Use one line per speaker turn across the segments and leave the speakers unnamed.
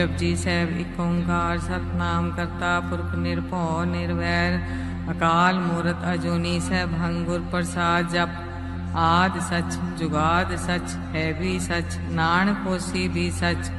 जपजी साहिब एक ओंकार सतनाम करता पुरख निरभौ निर्वैर अकाल मूरत अजूनी सैभं गुर प्रसाद जप आद सच जुगाद सच है भी सच नानक होसी भी सच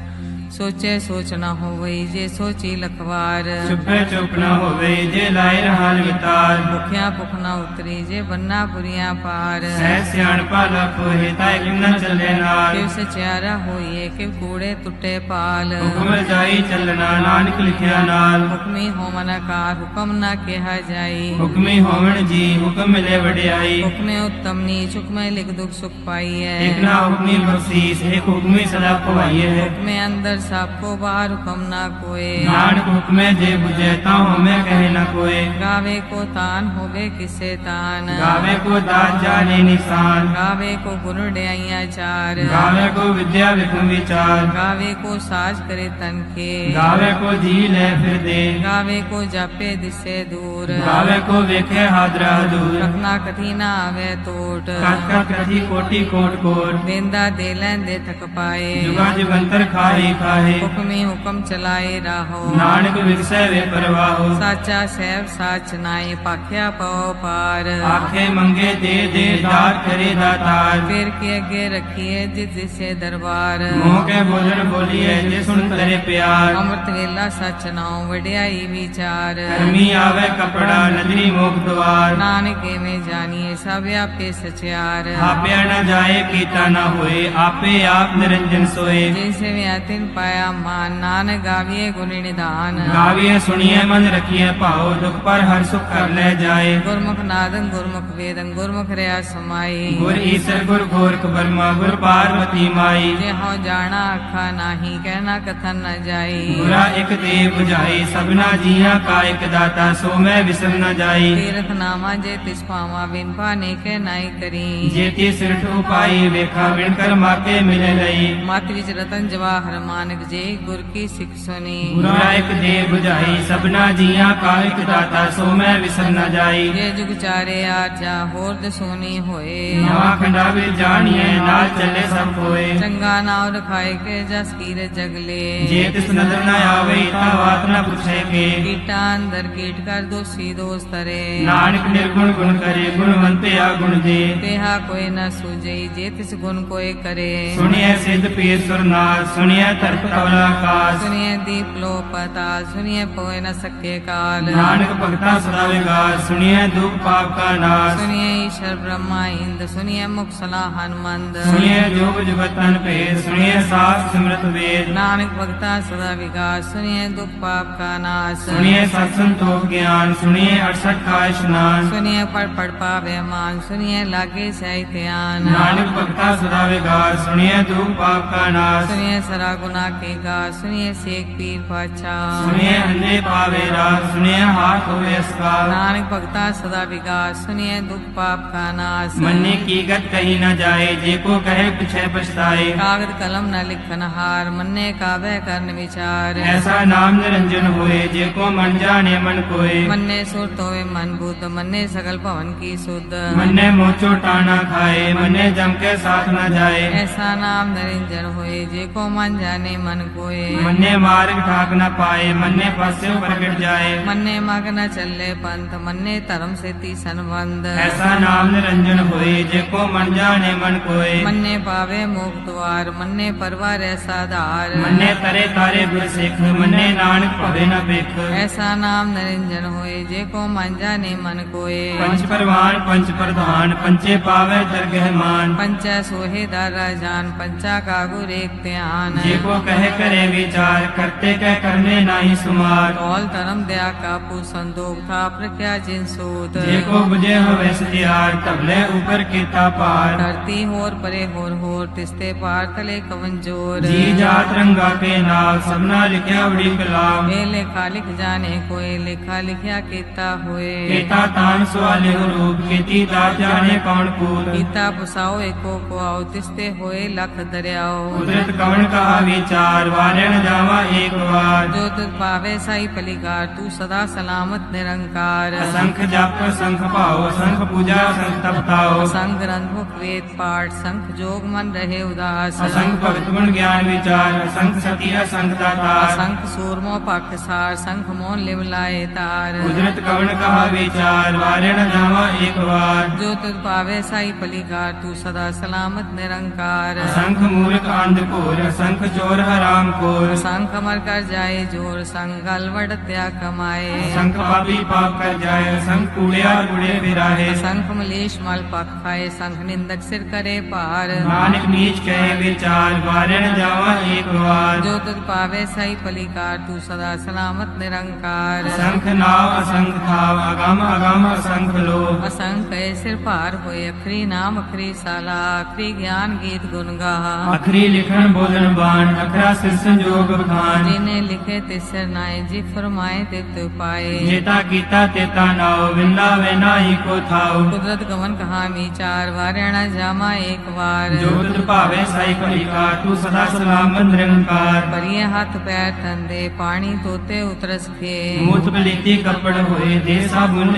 सोचे सोच न होवई जे सोची लखवार
चुपे चुप न होवे जे लाए रहान वितार
भुखिया भुख न उतरी जे बन्ना पुरिया पार
सह सियाणपा लख होए ताय किम न चले नाल
किव सचियारा होइए किव कूड़े तुटे पाल
हुक्म रजाई चलना नानक लिखिया नाल
हुक्मी होमन कार हुक्म न केहा जाई
हुक्मी होवण जी हुक्म मिले वडियाई
हुक्मे उत्तम नीच हुक्मे लिख दुख सुख पाइए
एक ना हुक्मी बख्शीस एक हुक्मी सदा पवाइए
हुक्मे अंदर सबको बाहर हुक्म ना कोए
नानक हुक्मे जे बुझे ता हमें कहे न कोए
गावे को तान होवे किसे तान
गावे को दात जाने निशान
गावे को गुण ड्याइया चार
गावे को विद्या विक्रम विचार
गावे को साज करे तन के
गावे को जी ले फिर दे
गावे को जापे दिसे दूर
गावे को वेखे हादरा दूर
रखना कठी ना आवे टोट
कत कत कथी कोटि कोट कोट
देंदा दे लेंदे थक पाए
जुगा जुगंतर खाही खाहे
हुक्मी हुक्म चलाए राहो
नानक विरसै वे परवाहो
साचा सैब साच नाई पाख्या पाओ पार
आखे मंगे दे दे दात करे दातार
फिर के अगे रखिए जिस जिसे दरबार
मोह के बोलन बोलिए जे सुन करे प्यार
अमृत वेला सच नाओ वड्याई विचार
कर्मी आवे कपड़ा नदरी मोख द्वार
नानक में जानिए सब आपे सचियार
आपे न जाए कीता न होए आपे आप निरंजन सोए
जैसे व्यातिन पाया मान नानक गाविए गुण निधान
गाविए सुनिए मन रखिए पाओ दुख पर हर सुख कर ले जाए
गुरमुख नादन गुरमुख वेदन गुरमुख रया समाई
गुर ईसर गुर गोरख ब्रह्मा गुर पार्वती माई
जे हो जाना अखा नाही कहना कथन न जाई
गुरा एक दे बुझाई सबना जिया का एक दाता सो मैं विसर न जाई
तीर्थ नामा जे तिस पावा बिन पाने के नाई करी
जेती सिरठ उपाई वेखा विणकर माके मिले लई
मत विच रतन जवाहर मानक जे गुर की सिख सुनी
गुरा एक दे बुझाई सबना जिया का एक दाता सो मैं विसर न जाई
जे जुग चारे आजा होर दसोनी होए
नवा खंडा वे जानिए नाल चले सब होए
चंगा नाव रखाए के जस कीरे जगले
जे तिस नजर न आवे ता बात न पूछे के
कीटा अंदर कीट कर दोषी दोष तरे
नानक निर्गुण गुण करे गुणवंते आ गुण दे
तेहा कोई न सूझई जे तिस गुण कोई करे
सुनिए सिद्ध पीर सुरनाथ सुनिए तरप तवला आकाश
सुनिए दीप लो पताल सुनिए पोए न सके काल
नानक भगता सदा विगास सुनिए दुख पाप का नाश
सुनिए ईश्वर ब्रह्मा इंद सुनिए मुख सलाह हनुमंद
सुनिए जोग जुगत तन भेद सुनिए सास सिमरत वेद
नानक भगता सदा विकास सुनिए दुख पाप का नाश
सुनिए सत्संतोष ज्ञान सुनिए 68 का स्नान
सुनिए पढ़ पावे मान सुनिए लागे सही ध्यान
नानक भगता सदा विगास सुनिए दुख पाप का नाश
सुनिए सरा गुना के गा सुनिए शेख पीर पाचा
सुनिए अंधे पावे रास सुनिए हाथ होवे इसका
नानक भगता सदा विकास सुनिए दुख पाप का नाश
मन्ने की गत कही न जाए जे को कहे पीछे पछताए
कागज कलम न लिखन हार मन्ने कावे करन विचार
ऐसा नाम निरंजन होए जे को मन जाने मन कोए
मन्ने सुरत होवे मन बुद्ध मन्ने सकल भवन की शुद्ध
मन्ने मोचो टाना खाए मन्ने जम के साथ न जाए
ऐसा नाम निरंजन होए जे को मन जाने मन कोए
मन्ने मार्ग ठाक न पाए मन्ने फंसे प्रगट जाए
मन्ने मग न चले पंथ मन्ने धर्म से ती संबंध
ऐसा नाम निरंजन होए जे को मन जाने मन कोए
मन्ने पावे मोक्ष द्वार मन्ने परवार ऐसा धार
मन्ने तरे तारे गुर सिख मन्ने नानक भवे न बिख
ऐसा नाम निरंजन होए जे को मन जाने मन कोए
पंच परवान पंच प्रधान पंचे पावे दरगह मान
पंचा सोहे दारा जान पंचा का गुर एक ध्यान
जे को कहे करे विचार करते कह करने नाही सुमार
कौल धर्म दया का पु संदोख था प्रख्या जिन सूत
जे को बुझे होवे सतियार तबले ऊपर कीता पार
धरती होर परे होर तिस्ते पार तले कवन जोर
जी जात रंगा के नाम सबना लिखया बड़ी कलाम
ए लेखा लिख जाने कोई लेखा लिखया कीता होए
केता तान सवाले रूप खेती दात जाने कौन पूत
कीता पुसाओ एको को आओ तिस्ते होए लख दरियाओ
कुदरत कवन कहा विचार वारण जावा एक बार विचार।
जो तुझ पावे साई पलिकार तू सदा सलामत निरंकार।
असंख जप संख पाओ संख पूजा संख तप ताओ।
असंख ग्रंथ मुख वेद पाठ संख जोग मन रहे उदास।
असंख भगत गुण ज्ञान विचार असंख सती असंख दातार।
असंख सूरमो पख सार संख मोन लिव लाए तार।
उजरत कवण कहा विचार वारे न जावा एक बार।
जो तुझ पावे साई पलिकार तू सदा सलामत निरंकार।
असंख मूर्ख अंधकोर असंख चोर हराम कोर।
संख मर कर जाए जोर संग अलवट त्याग कमाए।
असंख पापी पाप कर जाए असंख कूड़िया कूड़े फिराहे।
संख मलेश मल पख खाए संख निंदक सिर करे पार।
नानक नीच कहे विचार वारे न जावा एक बार।
जो तुझ पावे सही पलिकार तू सदा सलामत निरंकार।
असंख नाव असंख थाव अगम अगम असंख लोभ।
असंख कहे सिर पार होए अखरी नाम अखरी साला अखरी ज्ञान गीत गुण गाहा।
अखरी लिखन बोलन बाण अखरा सिर संजोग बखान।
जिन्हें लिखे तिसर नाए जी फरमाए तित पाए।
जेता कीता तेता नाव विंदा वे नाही को थाव।
कुदरत गमन कहा विचार वारणा जामा एक बार।
जो तुझ भावे साई पलिकार तू सदा सलामत निरंकार।
परिये हाथ पैर ठंडे पानी तोते उतरस खे।
मूत पलीती कपड़ होए दे साबुन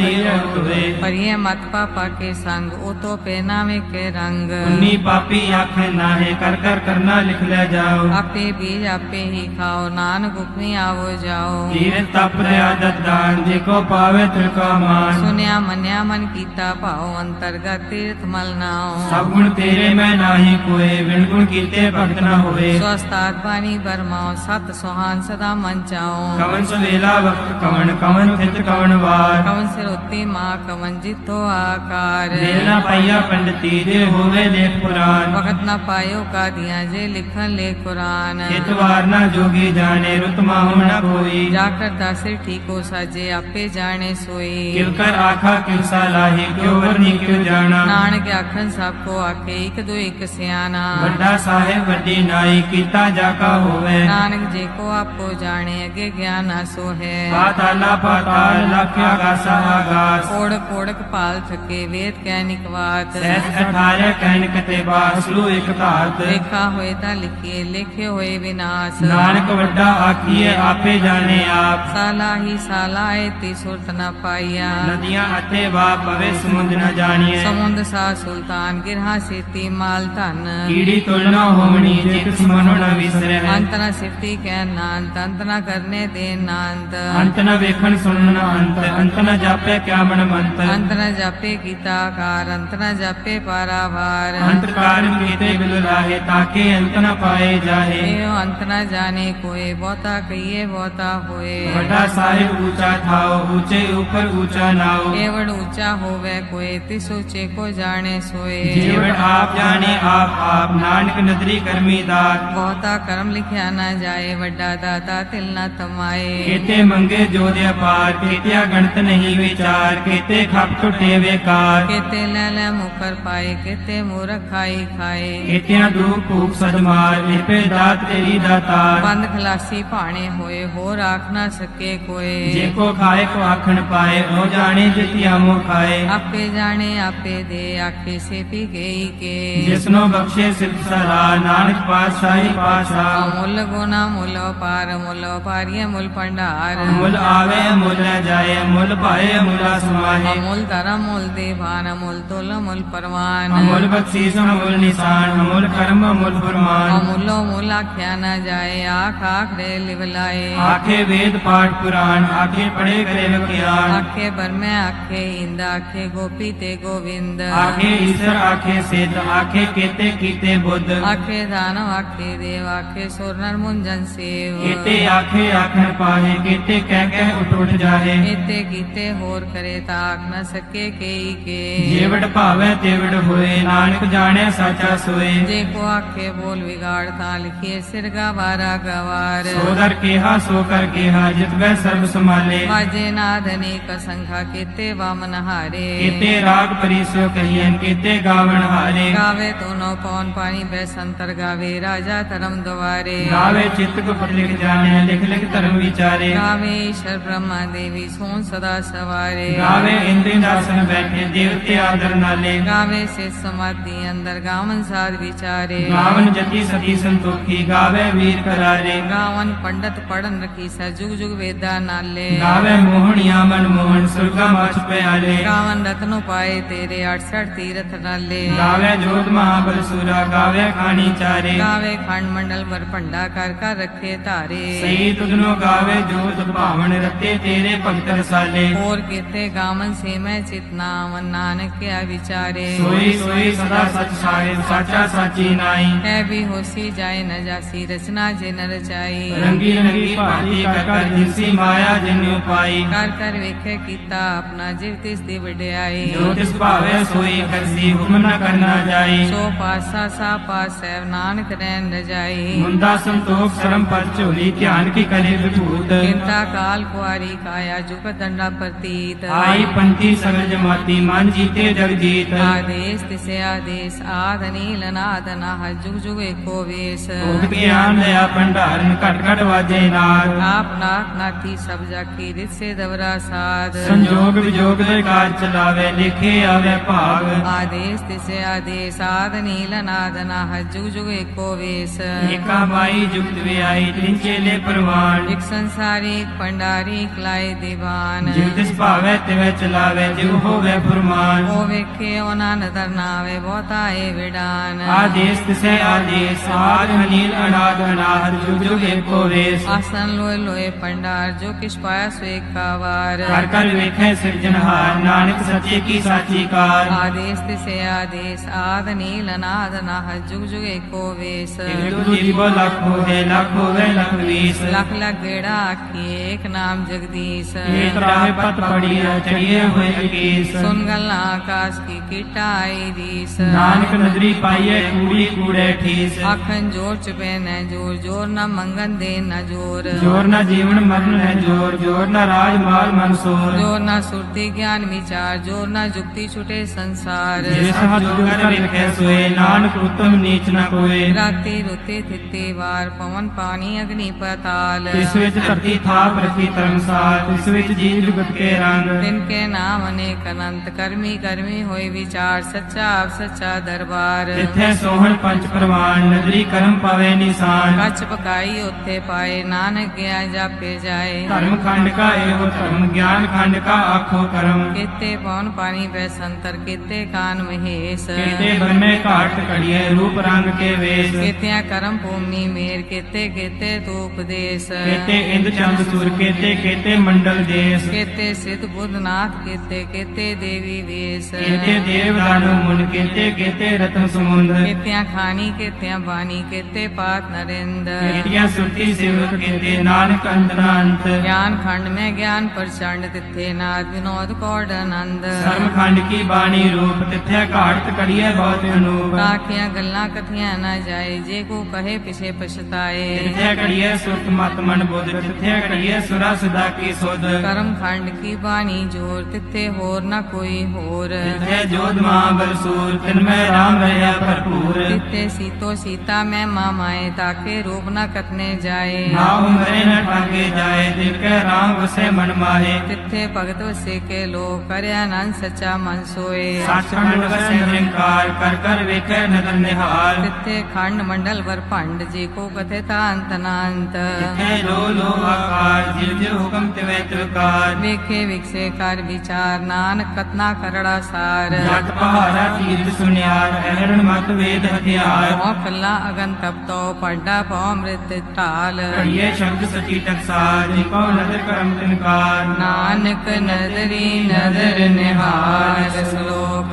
हुए।
परिये मत पापा के संग ओ तो पहनावे के रंग।
उन्नी पापी आखे नाहे कर कर करना लिख ले जाओ।
आपे बीज आपे ही खाओ नानक उपमी आवो जाओ।
तीरथ तप आदत दान जेको पावे तिलका मान।
सुनिया मन्या मन कीता पाओ अंतर्गत तीर्थ मल नाओ।
सब गुण तेरे में नाही कोय विण गुण कीते भक्त न होए।
स्वस्थात पानी बरमाओ सत सुहान सदा मन चाओ।
कवन सवेला वक्त कवन कवन थित कवन वार।
कवन सिर उत्ती माँ कवन जितो आकार।
देर न पाइया पंडिती दे होवे लेख पुराण।
वक्त न पायो का दिया जे लिखन ले कुरान।
हितवार न जोगी जाने रुत माहु न कोई।
जाकर दासिर ठीको साजे आपे जाने सोई।
किल कर आखा किल सालाही क्यों वरनी क्यों जाना।
नानक आखन सबको आखे एक दो एक सियाना।
वड्डा साहेब वड्डी नाई कीता जाका होवे।
नानक जे को आपको जाने अगे ज्ञान आसो है।
पाताला पाताल लख आगासा आगास।
ओढ़क ओढ़क पाल थके वेद कह निकवात।
सहज 18 कहन कते बासलू एक धात।
लिखा होए ता लिखिए लिखे होए विनाश।
नानक वड्डा आखिए आपे जाने आप।
साला ही साला एती सुरत न पाइया।
नदियां अते वा पवे समुद्र न जानिए।
समुद्र सा सुल्तान गिरहा सेती माल धन।
कीड़ी तुलना होमनी जे किस मनो न विसरे।
अंत न सिफती कह नांत अंत न करने दे नांत।
अंत न वेखन सुनन अंत न जापे क्या मन मंत।
अंत न जापे गीता कार अंत न जापे पाराभार।
अंत कारण कीते बिलुलाहे ताके अंत न पाए जाहे।
एयो अंत न जाने कोई बहुता कहिए बहुता होए।
वड्डा साहिब ऊंचा थाओ ऊंचे ऊपर ऊंचा नाओ।
केवड़ ऊंचा होवे कोई तिस ऊंचे को जाने सोए।
जीवन आप जाने आप नानक नदरी कर्मी दात।
बहुता कर्म लिखया न जाए वड्डा दाता तिल न तमाए।
केते मंगे जो दे पार केतिया गणत नहीं विचार। केते खप टुटे बेकार।
केते ले मुकर पाए केते मूर्ख खाई खाए।
केतिया दुख भूख सदमार लिपे दात तेरी दातार।
बंद खलासी पाने होए हो राख न सके कोई।
जेको खाए को आखन पाए ओ जाने जितिया मो खाए।
आपे जाने आपे दे आखे से पी गई के।
जिसनो बख्शे सिद्ध सला नानक पातशाही पातशाह।
अमूल गुना मूल पार मूल पारिय मूल भंडार।
मूल आवे मूल न जाए मूल पाए मूला समाहे।
अमूल धर्म मूल देवान अमूल तुल मूल परवान।
अमूल बख्शीस अमूल निशान अमूल कर्म अमूल फरमान।
अमूलो मूल आख्या न जाए आख आख रे लिवलाए।
आखे वेद पाठ पुराण आखे पढ़े करे ज्ञान।
आखे बर में आखे इंद आखे गोपी ते गोविंद।
आखे ईश्वर आखे सिद्ध आखे केते कीते बुद्ध।
आखे दानव आखे देव आखे सुर नर मुंजन सेव।
केते आखे आखन पाहे केते कह उठ जाहे।
एते कीते होर करे ताक न सके केई के।
जेवड़ भावे तेवड़ होए नानक जाने साचा सोए।
जे को आखे बोल बिगाड़ ता लिखिए सिर गवारा गवार।
सोदर केहा सोकर केहा जित वह सर्व संभाले।
बाजे नाद अनेक संख्या केते वामन हारे।
केते राग परिसो कहियन केते गावन हारे।
गावे दोनों पौन पानी बैसंतर गावे राजा धर्म द्वारे।
गावे चित्त को लिख जाने लिख लिख धर्म विचारे।
गावे ईश्वर ब्रह्मा देवी सोन सदा सवारे।
गावे इंद्र दासन बैठे देवते आदर नाले।
गावे से समाधि अंदर गावन साध विचारे।
गावन जति सती संतोखी गावे वीर करारे।
गावन पंडित पढ़न रखी सा जुग जुग वेदा नाले
गावे मोहनिया मन मोहन सुरगा मछ प्याले
गावन रत्नो पाए तेरे 68 तीरथ नाले
गावे जोत महाबल सूरा गावे खानी चारे
गावे खंड मंडल वर पंडा कर रखे तारे
सही तुधनो गावे जोत भावन रते तेरे भगत रसाले
और केते गावन से मैं चितना मन नानक क्या विचारे
सोई सोई सदा सच सारे साचा साची नाई
है भी होसी जाए न जासी रचना जे न रचाई
रंगी रंगी भांति कर जिसी माया जिन उपाई
कर वेखे कीता अपना जीव तिस दी वड्याई
जो तिस भावे सोई करसी हुक्म न करना जाई
सो पासा सा पास है नानक रैन रजाई
मुंदा संतोख शरम पर झोली ध्यान की करे विभूत
चिंता काल कुआरी काया जुग दंडा प्रतीत
आई पंथी सगल जमाती मान जीते जग जीत
आदेश तिसे आदेश आद नील नाद नाह जुग जुग एको वेश
भोग ज्ञान दया भंडारन घट घट वाजे नाद
आप नाथ नाथी सब जाकी रित से दवरा साध
संजोग विजोग दे कार चलावे लिखे आवे भाग
आदेश तिसे आदेश आद नील नाद नाह जुग जुग एको वेश
एका बाई जुगत वे आई तिन चेले परवान
एक संसारी पंडारी खलाए दीवान
जिव तिस भावे तिवे चलावे जिव होवे फुरमान
ओ वेखे ओना नदर नावे बहुताए विडान
आदेश तिसे आदेश आद अनील अनाद अनाहर जुग जुग एको वेश
आसन लोए लोए पंडार जो किस पाया स्वे कावार
कर कर वेखे सिरजनहार नानक सच्चे की साची कार
आदेश तिसे आदेश आद नील अनाद नाह जुग जुग एको वेश
एक दो जीवो लख होवे लख वीस
लख लख गेड़ा आखी एक नाम जगदीश
एक राह पत पड़ी चढ़िए हुए अकीस
सुन गल्ला आकाश की कीटा आई दीस
नानक नजरी पाइए कूड़ी कूड़े ठीस
आखन जोर चुपे न जोर जोर न मंगन दे न जोर
जोर न जीवन मरण है जोर जोर न राज माल मनसूर
जोर न सुरती ज्ञान विचार जोर न जुक्ति छुटे संसार
जिस हाथ जोगर वेखे सोए नानक उत्तम नीच न कोए
राती रुते थिते वार पवन पानी अग्नि पताल
तिस विच धरती थाप रखी धर्मसाल तिस विच जीव जुगत के रंग
तिनके नाम अनेक अनंत कर्मी कर्मी होए विचार सच्चा आप सच्चा दरबार
तिथे सोहन पंच प्रवान नजरी कर्म पावे निशान
कच पकाई उत्थे पाए नानक गया जापे जाए
धर्म खंड का एवं धर्म ज्ञान खंड का आखो कर्म
केते पवन पानी बह संतर केते कान महेश
केते बने घाट कड़िए रूप रंग के वेश
केत्या करम भूमि मेर केते केते तो उपदेश
केते इंद्र चंद सूर केते केते मंडल देश
केते सिद्ध बुद्ध नाथ केते केते देवी वेश
केते देव दानु मुन केते केते रत्न समुंद
केत्या खानी केत्या बानी केते पात नरेंद्र
केतिया सुरती सेवक केते नानक अंतना अंत
ज्ञान खंड में ज्ञान प्रचंड तिथे नाद विनोद कौड आनंद
धर्म खंड की बाणी रूप तिथे घाट कड़िए बहुत अनूप
ताकिया गल्ला कथिया न जाए जे को कहे पिछे पछताए
तिथे कड़िए सुरत मत मन बुध तिथे कड़िए सुरा सुधा की सुध
कर्म खंड की बानी जोर तिथे होर न कोई होर
तिथे जोध महाबल सूर तिनमें राम रहा भरपूर
तिथे सीतो सीता में मामाए ताके रूप न कतने जाए
ना उमरे न ठाके जाए दिल के राम वसे मन माहे
तिथे भगत वसे के लोग करयानंद सच्चा मन सोए
सचखंड वसे निरंकार कर कर वेखे नदर निहार
तिथे खंड मंडल वर पंड जी को कथे ता अंत नांत
तिथे लो आकार जिव जिव हुक्म तिवे तिवकार
वेखे विकसे कर विचार नानक कतना करड़ा सार
जट पहाड़ा तीर्थ सुनियार अहरण मत वेद हथियार
मोकल्ला अगन तप तो पड्डा पाओ मृत टाल
कड़िए शब्द सची टकसार जिको नदर करम तिनकार
नानक नदरी नदर निहार श्लोक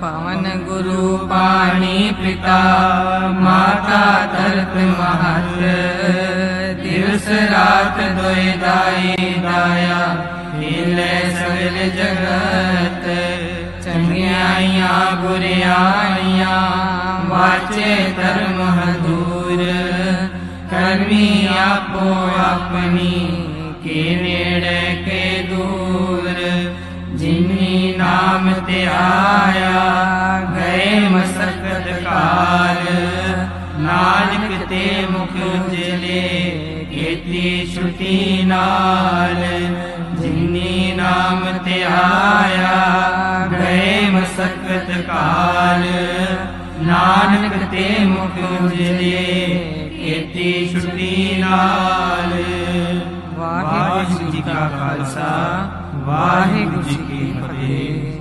पवन गुरु पानी पिता माता तरत महत दिवस रात दोय दाई दाया हिले सगल जगत चंगियाइया बुरियाइया वाचे धर्म हदूर कर्मी आपो अपनी के नेड़े के दूर जिन्नी नाम ते आया गए मसकत काल नानक ते मुख उजले केती छुटी नाल जिन्नी नाम ते आया गए मसकत काल नानक ते मुख उजले
ਕੀਤੀ ਛੁੱਟੀ ਨਾਲ।
ਵਾਹਿਗੁਰੂ ਜੀ ਕਾ ਖਾਲਸਾ ਵਾਹਿਗੁਰੂ ਜੀ ਕੀ ਫਤਿਹ।